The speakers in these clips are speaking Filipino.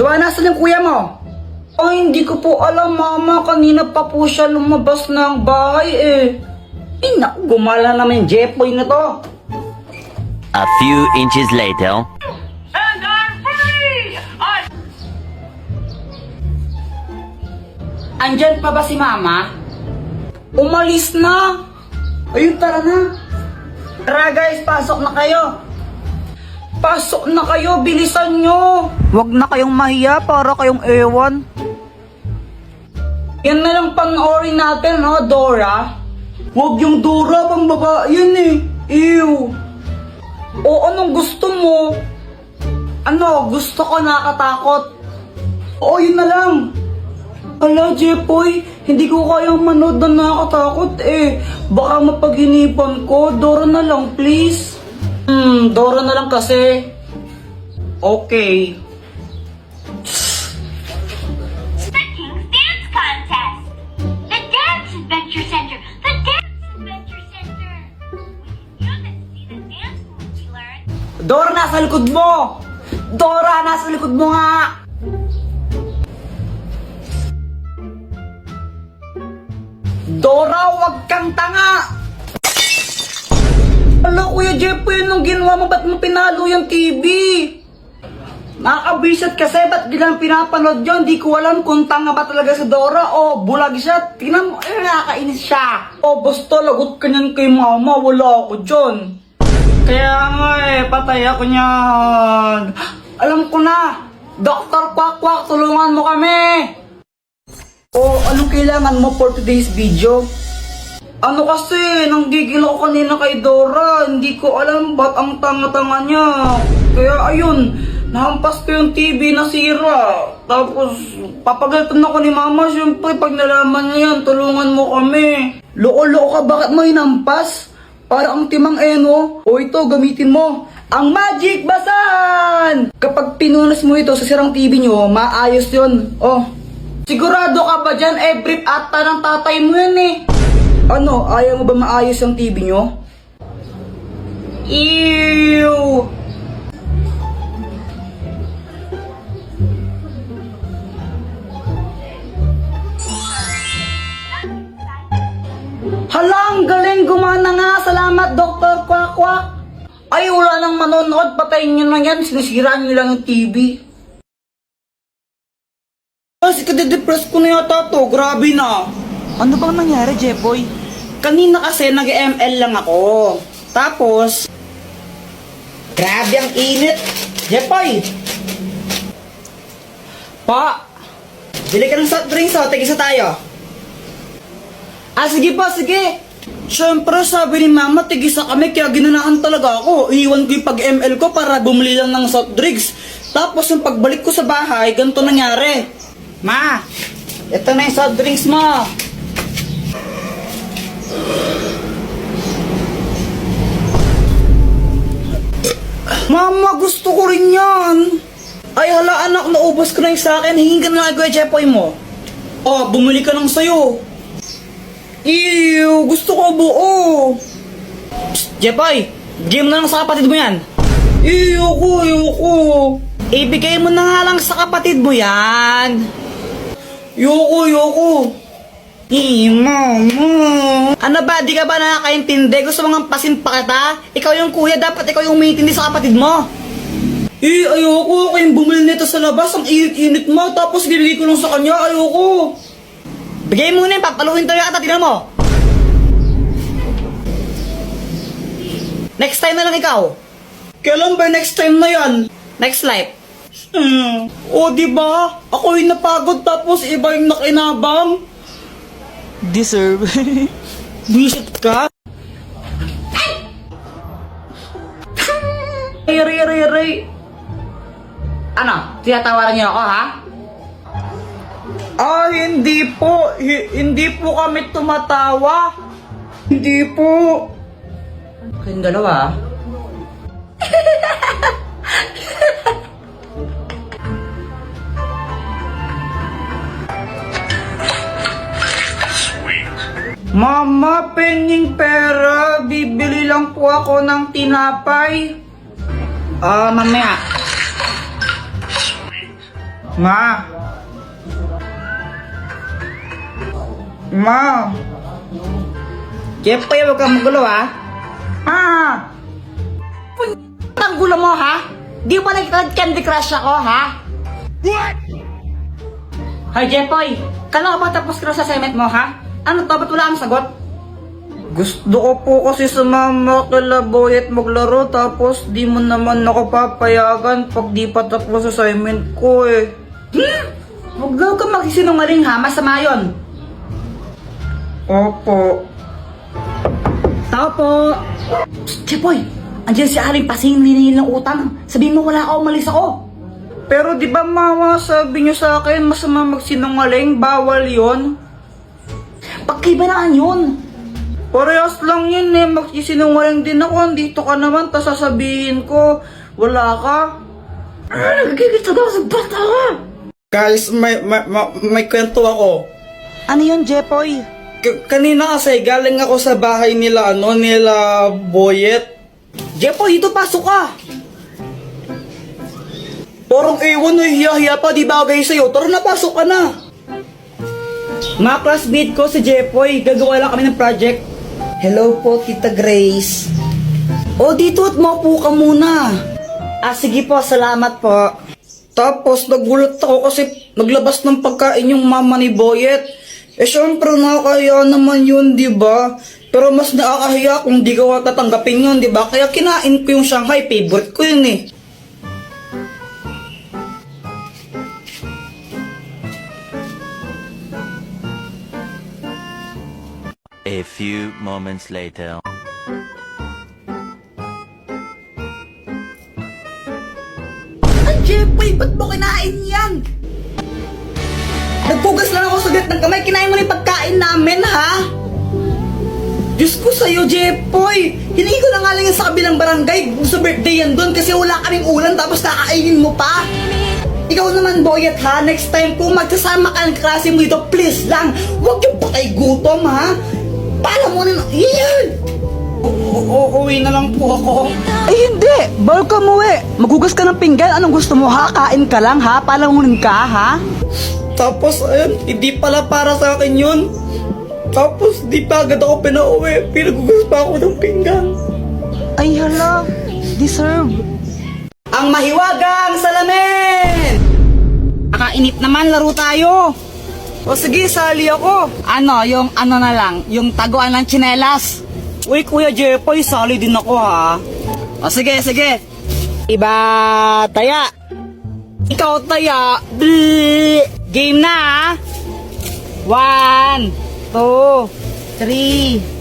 Joanna, saan yung kuya mo? Ay, hindi ko po alam, mama. Kanina pa po siya lumabas ng bahay eh. Naku, gumala naman yung Jepoy na to. A few inches later. And I'm free! Andyan pa ba si mama? Umalis na. Ayun, tara na. Tara guys, pasok na kayo. Pasok na kayo, bilisan nyo. Huwag na kayong mahiya para kayong ewan. Yan na lang panoorin natin, no, Dora? Huwag yung Dora, pang babae yan eh. Ew. O anong gusto mo? Ano, gusto ko nakatakot. Oo, yun na lang. Ala, Jepoy, hindi ko kayang manood na nakakatakot eh. Baka mapaghinipan ko. Dora na lang, please. Dora na lang kasi. Okay. The King's Dance Contest! The Dance Adventure Center! The Dance Adventure Center! We can use it to see the dance moves we learned. Dora, nasa likod mo! Dora, nasa likod mo nga! Dora, wag kang tanga! Ala, Kuya Jepoy, anong ginawa mo? Ba't mo pinalo yung TV? Nakakabisat kasi, ba't gilang pinapanood yun? Di ko alam kung tanga ba talaga si Dora o bulag siya. Tingnan mo, nakakainis siya. O, basta lagot ka niyan kay mama, wala ako dyan. Kaya nga patay ako niyan. Alam ko na, Dr. Quack, tulungan mo kami. O, anong kailangan mo for today's video? Ano kasi, nanggigil ako kanina kay Dora. Hindi ko alam ba't ang tanga-tanga niya. Kaya ayun, nahampas ko yung TV na sira. Tapos, papagalitan ako ni Mama. Siyempre, pag nalaman niya yan, tulungan mo kami. Loko-loko ka, bakit mo hinampas? Para ang timang eno. O ito, gamitin mo. Ang Magic Basahan! Kapag pinunas mo ito sa sirang TV nyo, maayos yun. Oh, sigurado ka ba dyan? Brief ata ng tatay mo yan eh. Ano, ayaw mo ba maayos ang TV nyo? Ew! Halang, galing, gumana nga. Salamat, Dr. Quack. Ay, wala nang manonood. Patayin nyo na yan. Sinisiraan nyo lang yung TV. Kasi kade-depress ko na yata to. Grabe na. Ano bang nangyari, Jepoy? Kanina kasi nag-ML lang ako. Tapos, grabe ang init. Jepoy! Pa! Bili ka ng soft drinks, oh. Tigisa tayo. Sige pa, sige. Siyempre, sabi ni Mama, tigisa kami, kaya ginanahan talaga ako. Iiwan ko yung pag-ML ko para bumili lang ng soft drinks. Tapos, yung pagbalik ko sa bahay, ganito nangyari. Ma, ito na yung soft drinks mo. Mama, gusto ko rin yan. Ay, hala anak, naubos ko na yung sa akin. Hingin ka na lang, Kuya Jepoy mo. Oh, bumili ka ng sayo. Ew, gusto ko buo. Psst, Jepoy, bigay mo na lang sa kapatid mo yan. Ayoko. Ibigay mo na nga lang sa kapatid mo yan. Ayoko. Mama. Ano ba, di ka ba nakakaintindi? Gusto mong ampasin pa kita? Ikaw yung kuya, dapat ikaw yung umiintindi sa kapatid mo. Ayoko. Kayong bumili nito sa labas, ang init-init mo. Tapos binigay ko lang sa kanya, ayoko. Bigay mo na yun, papaluin talaga kita, tingnan mo. Next time na lang ikaw. Kailan ba next time na yan? Next life. O, diba? Ako yung napagod tapos iba yung nakinabang. Deserve. Buisit ka? Ray. Ano? Tinatawaran niyo ako, ha? Hindi po. Hindi po kami tumatawa. Hindi po. Kayong dalawa, Mama, penging pera. Bibili lang po ako ng tinapay. Mamaya. Ma! Ma! Jepoy, huwag kang magulo ha? Ah! Ang gulo mo ha? Di ba nag-candy crush ako ha? What? Hi Jepoy! Kala ka ba tapos ka na sa assignment mo ha? Ano to? Ba't wala kang sagot? Gusto ko po kasi sumama kila Boyet maglaro tapos di mo naman ako papayagan pag di pa tapos assignment ko eh. Huwag daw ka magsisinungaling ha, masama yun. Opo. Tao po. Jepoy, andyan si Aling Pasing niningil ng utang. Sabihin mo wala ako, umalis ako. Pero di ba mama, sabi niyo sa akin masama magsinungaling, bawal yon. Pagkaibanaan yun. Parehas lang yun eh, magsisinungaling din ako. Dito ka naman, tas sasabihin ko, wala ka. Nagigit ako sa bata ka. Guys, may kwento ako. Ano yun, Jepoy? Kanina kasi galing ako sa bahay nila, nila Boyet. Jepoy, dito pasok ka. Parang ewan na hiya-hiya pa, di bagay sa'yo. Tara na, pasok ka na. Mga classmate ko si Jepoy, gagawa lang kami ng project. Hello po, Tita Grace. O, dito at maupo ka muna. Sige po, salamat po. Tapos, nagulat ako kasi naglabas ng pagkain yung mama ni Boyet. Syempre, nakakaya naman yun, di ba? Pero mas nakakahiya kung di ko tatanggapin yun, di ba? Kaya kinain ko yung Shanghai, favorite ko yun eh. A few moments later. Ay, Jepoy, ba't mo kinain yan? Nagpugas lang ako sa gat ng kamay, kinain mo na yung pagkain namin, ha? Diyos ko sa'yo, Jepoy! Hiningi ko na nga lang yan sa kabilang barangay sa birthday yan doon kasi wala kaming ulan tapos kakainin mo pa. Ikaw naman, Boyet, ha? Next time kung magsasama ka ng klase mo dito, please lang, huwag yung patay gutom, ha? Pala mo na, yan! Uuwi na lang po ako. Ay, hindi! Bawal ka umuwi! Maghugas ka ng pinggan, anong gusto mo, ha? Kain ka lang, ha? Palamunin ka, ha? Tapos, ayun, hindi pala para sa akin yun. Tapos, di pa agad ako pinauwi. Pinagugas pa ako ng pinggan. Ay, hala. Deserve. Ang mahiwagang salamin! Nakainip naman, laro tayo. O sige, sali ako. Ano, yung ano na lang, yung taguan ng tsinelas. Uy, Kuya Jepoy, sali din ako ha. O sige, sige. Iba, taya. Ikaw, taya. Bleh. Game na ha. 1, 2, 3.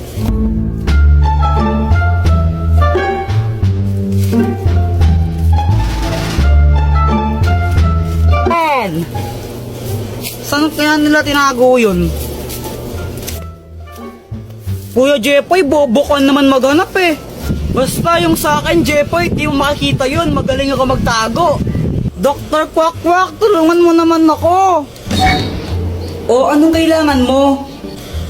Saan kaya nila tinago yun? Kuya Jepoy, bobo ka naman maghanap eh. Basta yung sa akin, Jepoy, di mo makikita yun. Magaling ako magtago. Dr. Kwak Kwak, tulungan mo naman ako. O, anong kailangan mo?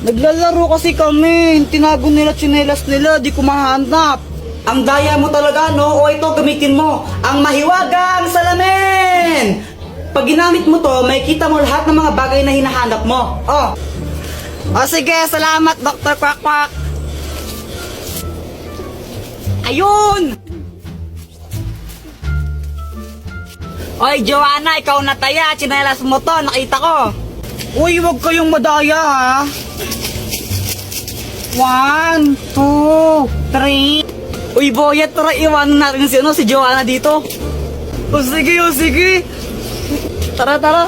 Naglalaro kasi kami. Tinago nila tsinelas nila, di ko mahanap. Ang daya mo talaga, no? O ito, gamitin mo. Ang mahiwagang salamin! Pag ginamit mo to, may kita mo lahat ng mga bagay na hinahanap mo. Oh. O sige, salamat Dr. Kwak Kwak. Ayun! Oy, Joanna, ikaw na taya. Tsinelas mo to, nakita ko. Uy, wag kayong madaya ha. 1, 2, 3. Uy, Boyet, tara iwanan natin si Joanna dito. O sige, o sige. Tara, tara.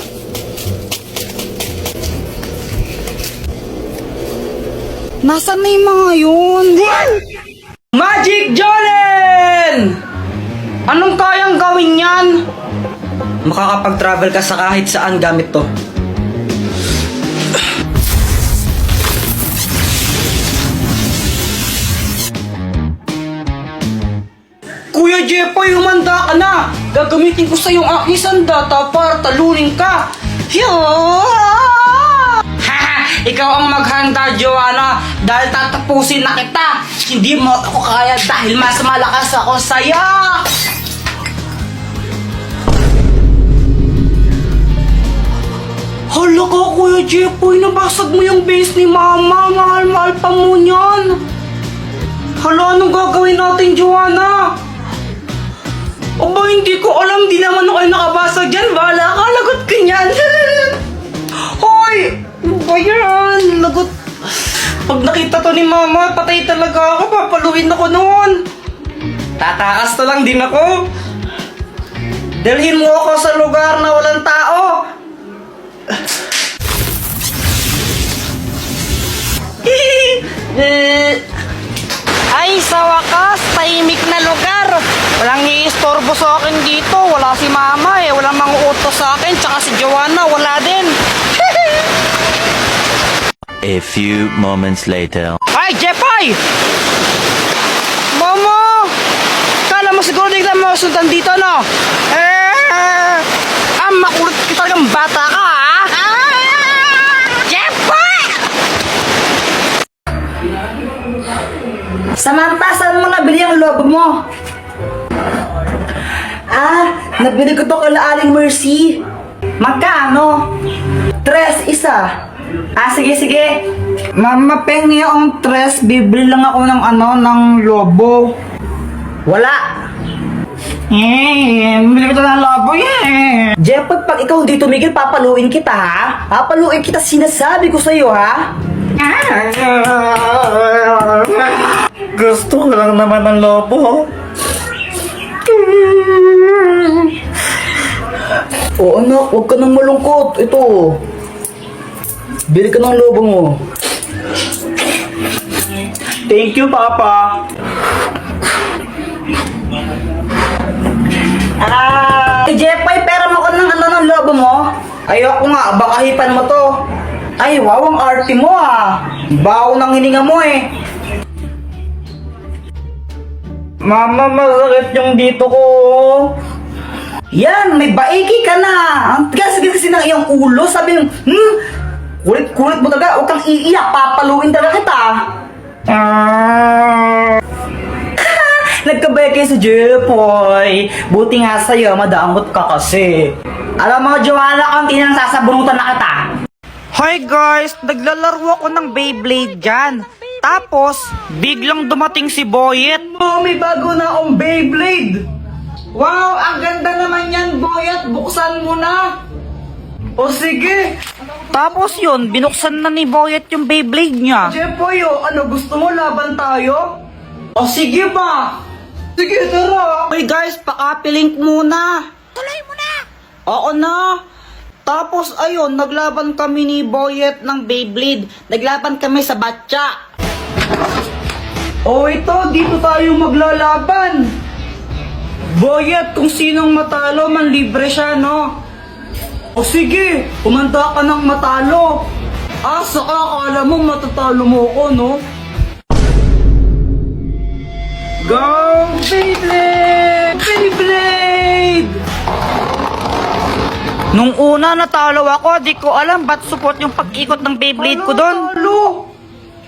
Nasaan na yung mga yun? Magic Jolene! Anong kayang gawin yan? Makakapag-travel ka sa kahit saan gamit to. Kuya Jepoy, humanda ka na! Gagamitin ko sa iyong aking sandata para talunin ka! Haha! Ikaw ang maghanda, Joanna, dahil tatapusin na kita! Hindi mo ako kaya dahil mas malakas ako sa'yo! Hala ka, Kuya Jepoy, nabasag mo yung base ni Mama. Mahal-mahal pa mo niyan. Hala, anong gagawin natin, Joanna? Aba, hindi ko alam. Di naman ako nakabasag dyan. Bahala ka, lagot ka niyan. Hoy! Ano ba yan? Lagot. Pag nakita to ni Mama, patay talaga ako. Papaluin ako noon. Tataas na lang din ako. Dalhin mo ako sa lugar na walang tao. Ay, sa wakas, tahimik na lugar. Walang iistorbo sa akin dito. Wala si Mama eh. Walang manguutos sa akin. Tsaka si Joanna, wala din. A few moments later. Ay, Jepoy! Mama! Kala mo siguro di ka mo sundan dito, no? Makulit ka talagang bata ka, ha? Jepoy! Samantha, saan mo nabili ang lobo mo? Nabili ko to kay Aling Mercy. Magkano? 3 isa. Sige. Mama, pengi ang 3. Bibili lang ako ng ng lobo. Wala. Bibili ko to ng lobo, Jepoy, pag ikaw hindi tumigil, papaluin kita, ha? Papaluin kita, sinasabi ko sa'yo, ha? Gusto ko lang naman ng lobo. Oh, anak, huwag ka nang malungkot. Ito. Bili ka ng lobo mo. Thank you, Papa. Jepoy, pera mo ko ng lobo mo? Ayoko nga, baka hipan mo to. Ay, wow, ang arte mo, Bawo ng hininga mo, Mama, masakit yung dito ko. Yan, may baiki ka na. Ang tigas kasi ng iyong ulo. Sabi yung, kulit-kulit mo talaga. Huwag kang iiyak. Papaluin talaga kita. Nagkabay kayo sa Jepoy. Buti nga sa'yo, madaangot ka kasi. Alam mo, Joanna, kung tinang sasabunutan na kita. Hi guys, naglalaro ako ng Beyblade dyan. Tapos, biglang dumating si Boyet. Oh, may bago na akong Beyblade. Wow, ang ganda naman yan, Boyet. Buksan mo na. O sige. Tapos yun, binuksan na ni Boyet yung Beyblade niya. Jepoy, ano gusto mo, laban tayo? O sige ba? Sige, tara. Okay guys, pakapilink muna. Tuloy mo na. Oo na. Tapos ayun, naglaban kami ni Boyet ng Beyblade. Naglaban kami sa batya. Oh, ito, dito tayo maglalaban. Boyet, kung sinong matalo, manlibre siya, no? O sige, kumanda ka ng matalo. Saka akala mo matatalo mo ko, no? Go, Beyblade! Beyblade! Nung una natalo ako, di ko alam ba't support yung pag-ikot ng Beyblade ko doon.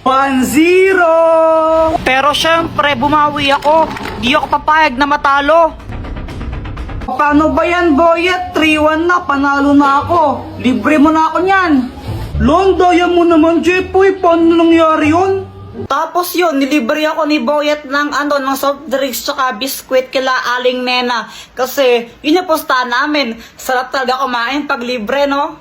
1-0! Pero syempre, bumawi ako. Di ako papayag na matalo. Paano ba yan, Boyet? 3-1 na, panalo na ako. Libre mo na ako niyan. Daya mo naman, Jepoy. Paano nangyari yun? Tapos yun, nilibre ako ni Boyet ng ng soft drinks tsaka biskwit kila Aling Nena. Kasi yun yung posta namin. Sarap talaga kumain pag libre, no?